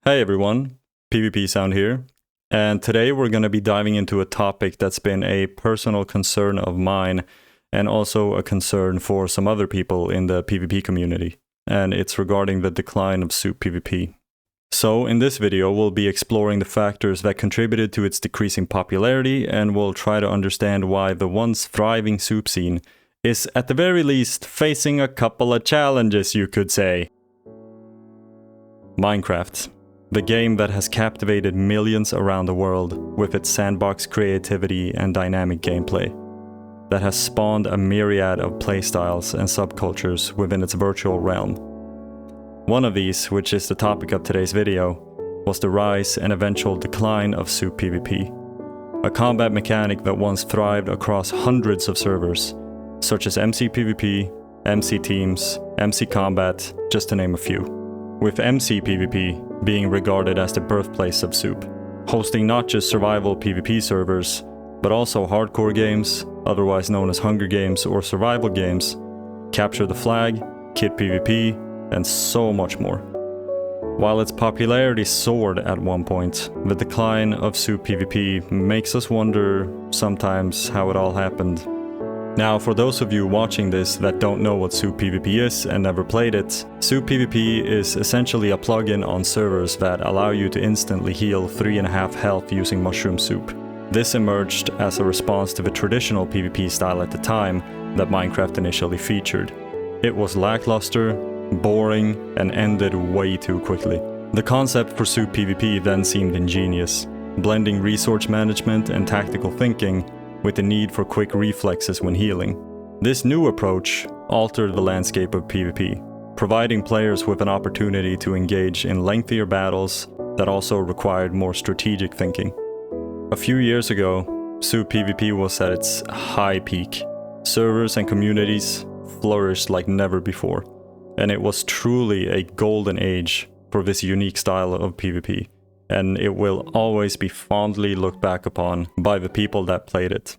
Hey everyone, pvpsound here, and today we're going to be diving into a topic that's been a personal concern of mine and also a concern for some other people in the PvP community, and it's regarding the decline of SoupPvP. So in this video we'll be exploring the factors that contributed to its decreasing popularity, and we'll try to understand why the once thriving soup scene is at the very least facing a couple of challenges, you could say. Minecraft. The game that has captivated millions around the world with its sandbox creativity and dynamic gameplay, that has spawned a myriad of playstyles and subcultures within its virtual realm. One of these, which is the topic of today's video, was the rise and eventual decline of SoupPvP, a combat mechanic that once thrived across hundreds of servers, such as MCPvP, MCTeams, MCCombat, just to name a few. With MCPvP being regarded as the birthplace of Soup, hosting not just survival PvP servers, but also hardcore games, otherwise known as Hunger Games or survival games, Capture the Flag, Kit PvP, and so much more. While its popularity soared at one point, the decline of SoupPvP makes us wonder sometimes how it all happened. Now, for those of you watching this that don't know what SoupPvP is and never played it, SoupPvP is essentially a plugin on servers that allow you to instantly heal 3.5 health using mushroom soup. This emerged as a response to the traditional PvP style at the time that Minecraft initially featured. It was lackluster, boring, and ended way too quickly. The concept for SoupPvP then seemed ingenious, blending resource management and tactical thinking with the need for quick reflexes when healing. This new approach altered the landscape of PvP, providing players with an opportunity to engage in lengthier battles that also required more strategic thinking. A few years ago, SoupPvP was at its high peak. Servers and communities flourished like never before, and it was truly a golden age for this unique style of PvP. And it will always be fondly looked back upon by the people that played it.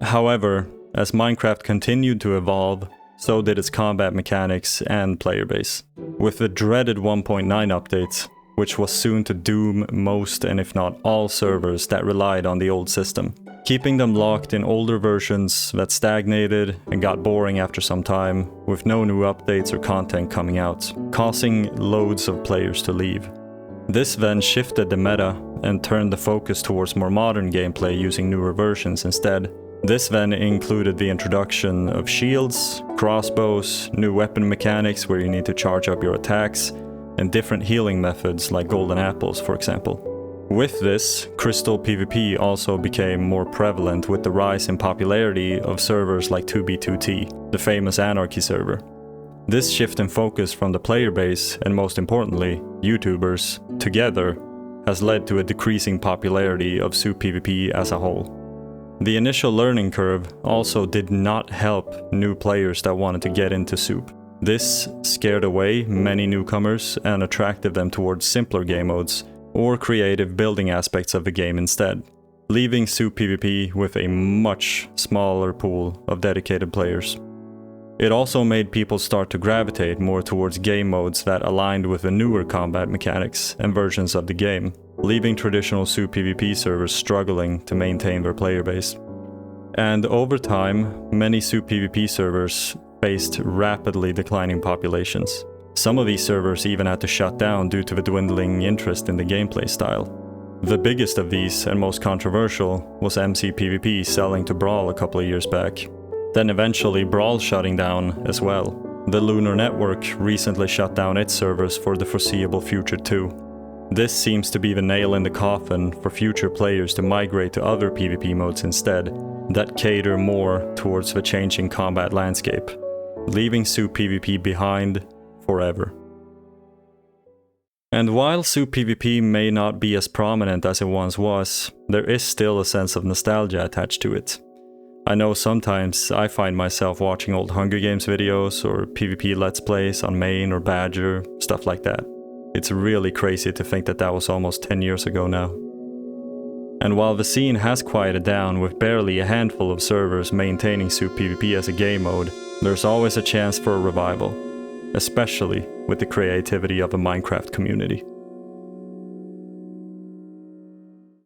However, as Minecraft continued to evolve, so did its combat mechanics and player base. With the dreaded 1.9 update, which was soon to doom most and if not all servers that relied on the old system, keeping them locked in older versions that stagnated and got boring after some time, with no new updates or content coming out, causing loads of players to leave. This then shifted the meta and turned the focus towards more modern gameplay using newer versions instead. This then included the introduction of shields, crossbows, new weapon mechanics where you need to charge up your attacks, and different healing methods like golden apples, for example. With this, Crystal PvP also became more prevalent with the rise in popularity of servers like 2b2t, the famous Anarchy server. This shift in focus from the player base, and most importantly, YouTubers, together, has led to a decreasing popularity of SoupPvP as a whole. The initial learning curve also did not help new players that wanted to get into Soup. This scared away many newcomers and attracted them towards simpler game modes or creative building aspects of the game instead, leaving SoupPvP with a much smaller pool of dedicated players. It also made people start to gravitate more towards game modes that aligned with the newer combat mechanics and versions of the game, leaving traditional SoupPvP servers struggling to maintain their player base. And over time, many SoupPvP servers faced rapidly declining populations. Some of these servers even had to shut down due to the dwindling interest in the gameplay style. The biggest of these and most controversial was MCPvP selling to Brawl a couple of years back. Then eventually Brawl shutting down as well. The Lunar network recently shut down its servers for the foreseeable future too. This seems to be the nail in the coffin for future players to migrate to other PvP modes instead, that cater more towards the changing combat landscape, leaving SoupPvP behind forever. And while SoupPvP may not be as prominent as it once was, there is still a sense of nostalgia attached to it. I know sometimes I find myself watching old Hunger Games videos or PvP Let's Plays on Main or Badger, stuff like that. It's really crazy to think that that was almost 10 years ago now. And while the scene has quieted down with barely a handful of servers maintaining SoupPvP as a game mode, there's always a chance for a revival, especially with the creativity of the Minecraft community.